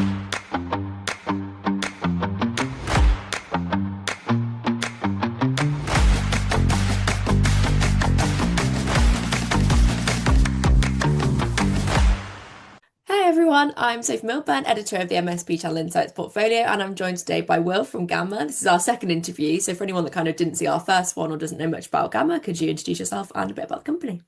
Hey everyone, I'm Sophie Milburn, editor of the MSP Channel Insights portfolio, and I'm joined today by Will from Gamma. This is our second interview, so for anyone that kind of didn't see our first one or doesn't know much about Gamma, could you introduce yourself and a bit about the company?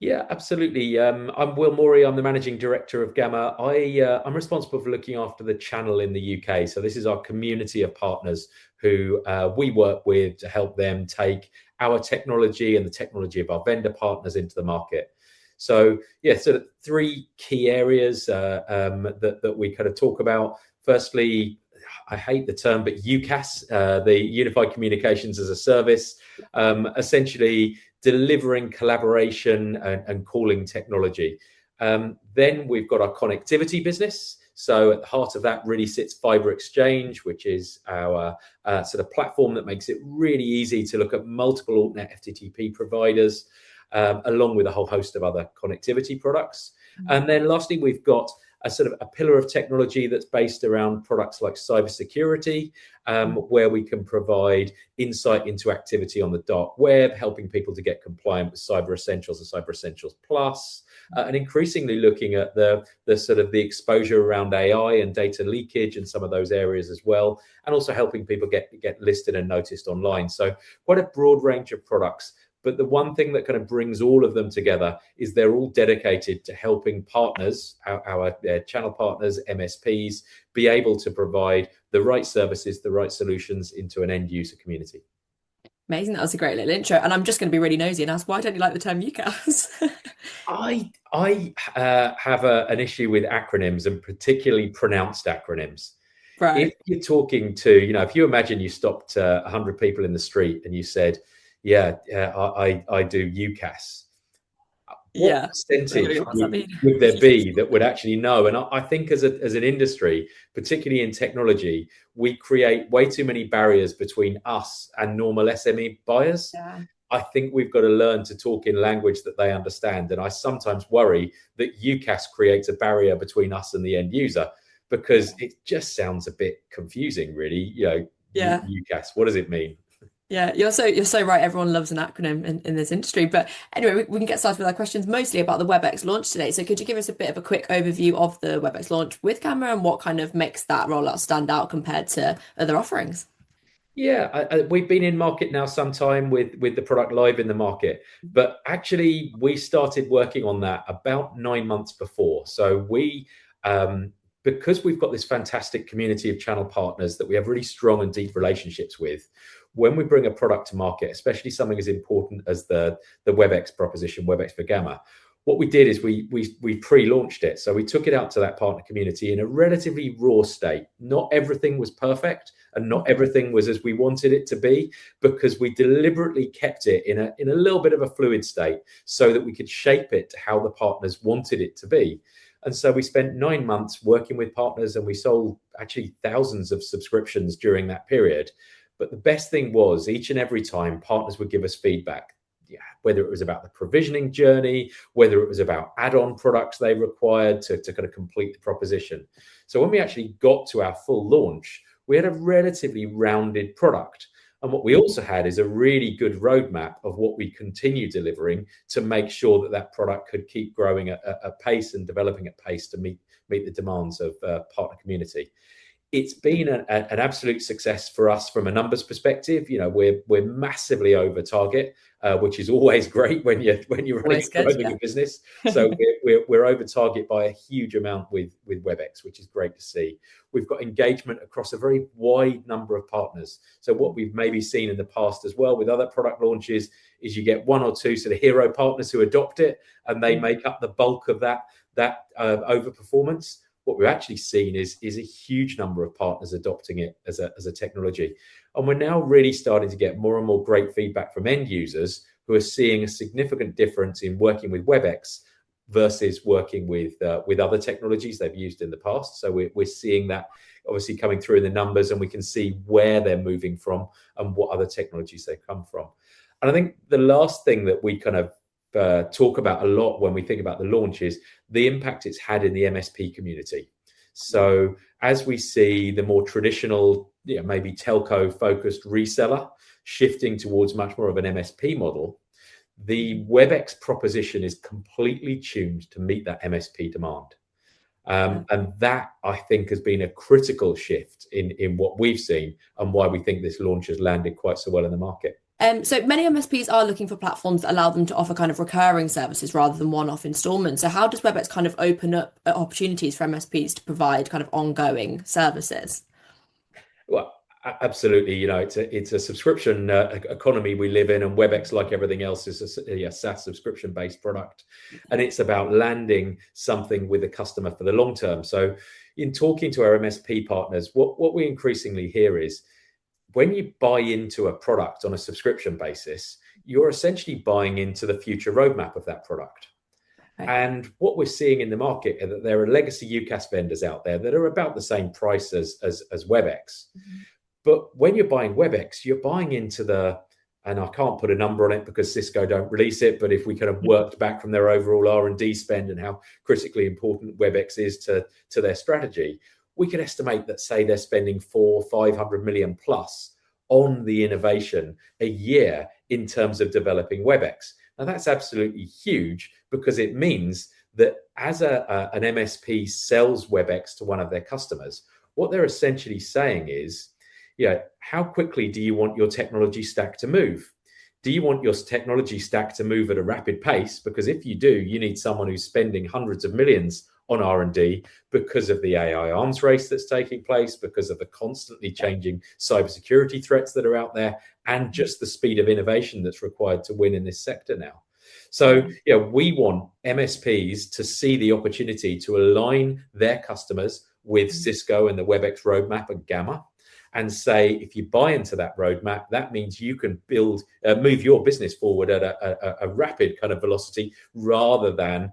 Yeah, absolutely. I'm Will Morey. I'm the managing director of Gamma. I'm responsible for looking after the channel in the UK. So this is our community of partners who we work with to help them take our technology and the technology of our vendor partners into the market. So yeah, so three key areas that we kind of talk about. Firstly, I hate the term, but UCaaS, the Unified Communications as a Service, essentially delivering collaboration and calling technology. Then we've got our connectivity business. So at the heart of that really sits Fiber Exchange, which is our sort of platform that makes it really easy to look at multiple altnet FTTP providers, along with a whole host of other connectivity products. And then lastly, we've got a sort of a pillar of technology that's based around products like cybersecurity, where we can provide insight into activity on the dark web, helping people to get compliant with Cyber Essentials and Cyber Essentials Plus, and increasingly looking at the sort of the exposure around AI and data leakage and some of those areas as well, and also helping people get listed and noticed online. So quite a broad range of products. But the one thing that kind of brings all of them together is they're all dedicated to helping partners, our channel partners, MSPs, be able to provide the right services, the right solutions into an end user community. Amazing, that was a great little intro. And I'm just going to be really nosy and ask, why don't you like the term UCaaS? I have an issue with acronyms and particularly pronounced acronyms. If Right. you're talking to, if you imagine you stopped 100 people in the street and you said, yeah, I do UCaaS. What Yeah. percentage What does that mean? would there be that would actually know? And I think as an industry, particularly in technology, we create way too many barriers between us and normal SME buyers. Yeah. I think we've got to learn to talk in language that they understand. And I sometimes worry that UCaaS creates a barrier between us and the end user because it just sounds a bit confusing, really. Yeah. UCaaS, what does it mean? Yeah, you're so right. Everyone loves an acronym in this industry. But anyway, we can get started with our questions mostly about the Webex launch today. So could you give us a bit of a quick overview of the Webex launch with camera and what kind of makes that rollout stand out compared to other offerings? Yeah, we've been in market now some time with the product live in the market, but actually we started working on that about 9 months before. So because we've got this fantastic community of channel partners that we have really strong and deep relationships with, when we bring a product to market, especially something as important as the WebEx proposition, WebEx for Gamma, what we did is we pre-launched it. So we took it out to that partner community in a relatively raw state. Not everything was perfect and not everything was as we wanted it to be, because we deliberately kept it in a little bit of a fluid state so that we could shape it to how the partners wanted it to be. And so we spent 9 months working with partners and we sold actually thousands of subscriptions during that period. But the best thing was each and every time partners would give us feedback. Yeah, whether it was about the provisioning journey, whether it was about add-on products they required to kind of complete the proposition. So when we actually got to our full launch, we had a relatively rounded product. And what we also had is a really good roadmap of what we continue delivering to make sure that that product could keep growing at a pace and developing at pace to meet the demands of partner community. It's been an absolute success for us from a numbers perspective. We're massively over target, which is always great when you're running Always and good, growing yeah. a business. So we're over target by a huge amount with WebEx, which is great to see. We've got engagement across a very wide number of partners. So what we've maybe seen in the past as well with other product launches is you get one or two sort of hero partners who adopt it, and they make up the bulk of that over performance. What we've actually seen is a huge number of partners adopting it as a technology. And we're now really starting to get more and more great feedback from end users who are seeing a significant difference in working with WebEx versus working with other technologies they've used in the past. So we're seeing that obviously coming through in the numbers, and we can see where they're moving from and what other technologies they come from. And I think the last thing that we kind of talk about a lot when we think about the launch is the impact it's had in the MSP community. So as we see the more traditional, maybe telco focused reseller shifting towards much more of an MSP model, the Webex proposition is completely tuned to meet that MSP demand. And that, I think, has been a critical shift in what we've seen and why we think this launch has landed quite so well in the market. So many MSPs are looking for platforms that allow them to offer kind of recurring services rather than one-off installments. So how does Webex kind of open up opportunities for MSPs to provide kind of ongoing services? Well, absolutely. It's a subscription economy we live in, and Webex, like everything else, is a SaaS subscription-based product, and it's about landing something with the customer for the long term. So, in talking to our MSP partners, what we increasingly hear is when you buy into a product on a subscription basis, you're essentially buying into the future roadmap of that product. Right. And what we're seeing in the market is that there are legacy UCaaS vendors out there that are about the same price as Webex. But when you're buying Webex, you're buying into and I can't put a number on it because Cisco don't release it, but if we kind of worked back from their overall R&D spend and how critically important Webex is to their strategy, we could estimate that, say, they're spending 400-500 million plus on the innovation a year in terms of developing Webex. Now, that's absolutely huge because it means that as an MSP sells Webex to one of their customers, what they're essentially saying is, how quickly do you want your technology stack to move? Do you want your technology stack to move at a rapid pace? Because if you do, you need someone who's spending hundreds of millions on R&D because of the AI arms race that's taking place, because of the constantly changing cybersecurity threats that are out there, and just the speed of innovation that's required to win in this sector now. So, we want MSPs to see the opportunity to align their customers with Cisco and the Webex roadmap and Gamma, and say, if you buy into that roadmap, that means you can move your business forward at a rapid kind of velocity rather than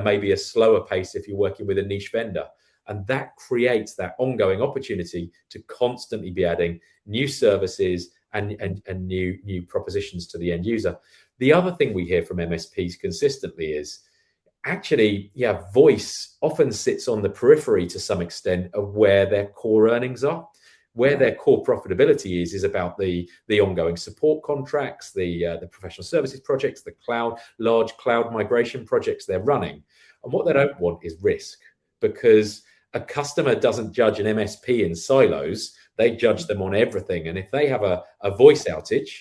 maybe a slower pace if you're working with a niche vendor. And that creates that ongoing opportunity to constantly be adding new services and new propositions to the end user. The other thing we hear from MSPs consistently is actually, voice often sits on the periphery to some extent of where their core earnings are. Where their core profitability is about the ongoing support contracts, the professional services projects, the large cloud migration projects they're running. And what they don't want is risk, because a customer doesn't judge an MSP in silos. They judge them on everything. And if they have a voice outage,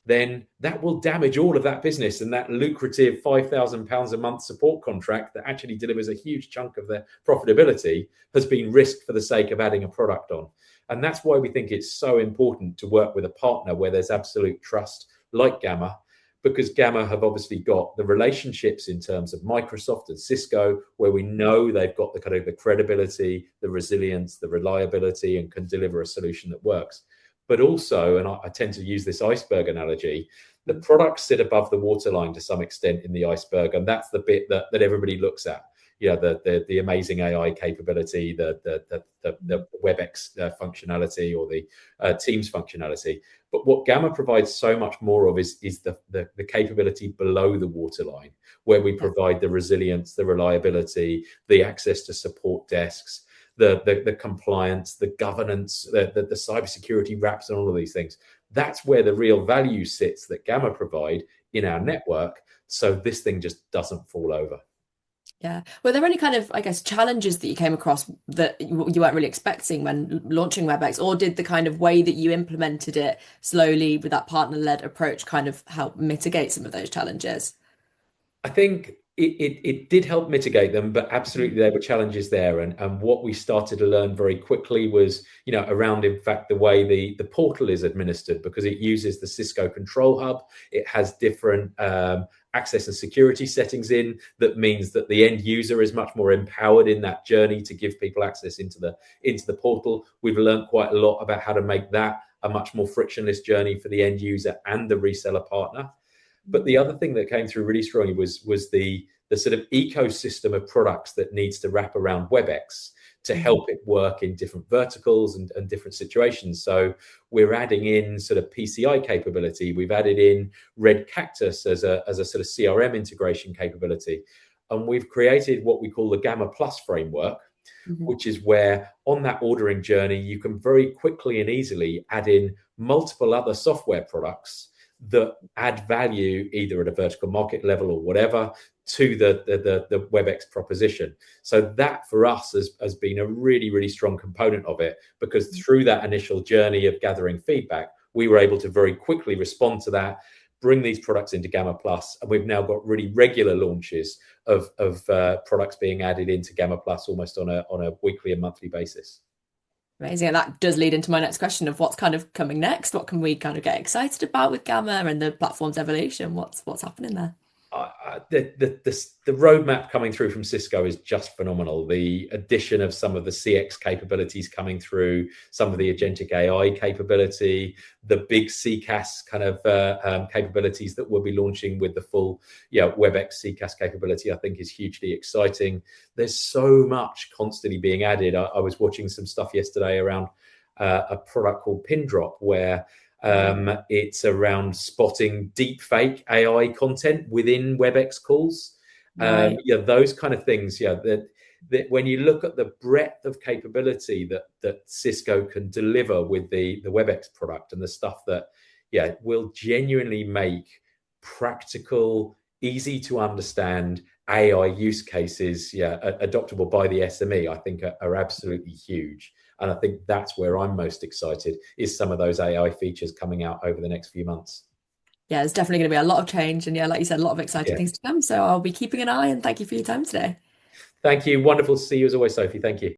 then that will damage all of that business, and that lucrative £5,000 a month support contract that actually delivers a huge chunk of their profitability has been risked for the sake of adding a product on. And that's why we think it's so important to work with a partner where there's absolute trust, like Gamma, because Gamma have obviously got the relationships in terms of Microsoft and Cisco, where we know they've got the kind of the credibility, the resilience, the reliability, and can deliver a solution that works. But also, and I tend to use this iceberg analogy, the products sit above the waterline to some extent in the iceberg, and that's the bit that everybody looks at. The amazing AI capability, the Webex functionality, or the Teams functionality. But what Gamma provides so much more of is the capability below the waterline, where we provide the resilience, the reliability, the access to support desks, the compliance, the governance, the cybersecurity wraps, and all of these things. That's where the real value sits that Gamma provide in our network. So this thing just doesn't fall over. Yeah. Were there any kind of, I guess, challenges that you came across that you weren't really expecting when launching Webex, or did the kind of way that you implemented it slowly with that partner-led approach kind of help mitigate some of those challenges? I think it did help mitigate them, but absolutely there were challenges there. And what we started to learn very quickly was, around, in fact, the way the portal is administered, because it uses the Cisco Control Hub. It has different access and security settings in. That means that the end user is much more empowered in that journey to give people access into the portal. We've learned quite a lot about how to make that a much more frictionless journey for the end user and the reseller partner. But the other thing that came through really strongly was the sort of ecosystem of products that needs to wrap around Webex to help it work in different verticals and different situations. So we're adding in sort of PCI capability. We've added in Red Cactus as a sort of CRM integration capability. And we've created what we call the Gamma Plus framework, Mhm. which is where on that ordering journey, you can very quickly and easily add in multiple other software products that add value either at a vertical market level or whatever to the Webex proposition. So that for us has been a really, really strong component of it, because through that initial journey of gathering feedback, we were able to very quickly respond to that, bring these products into Gamma Plus, and we've now got really regular launches of products being added into Gamma Plus almost on a weekly and monthly basis. Amazing. And that does lead into my next question of what's kind of coming next. What can we kind of get excited about with Gamma and the platform's evolution? What's happening there? The roadmap coming through from Cisco is just phenomenal. The addition of some of the CX capabilities coming through, some of the agentic AI capability, the big CCaaS kind of capabilities that we'll be launching with the full Webex CCaaS capability, I think is hugely exciting. There's so much constantly being added. I was watching some stuff yesterday around a product called Pindrop, where it's around spotting deep fake AI content within Webex calls. Right. Those kind of things. That when you look at the breadth of capability that Cisco can deliver with the Webex product and the stuff that will genuinely make practical, easy to understand AI use cases adoptable by the SME, I think are absolutely huge. And I think that's where I'm most excited, is some of those AI features coming out over the next few months. Yeah, there's definitely going to be a lot of change. And yeah, like you said, a lot of exciting Yeah. things to come. So I'll be keeping an eye and thank you for your time today. Thank you. Wonderful to see you as always, Sophie. Thank you.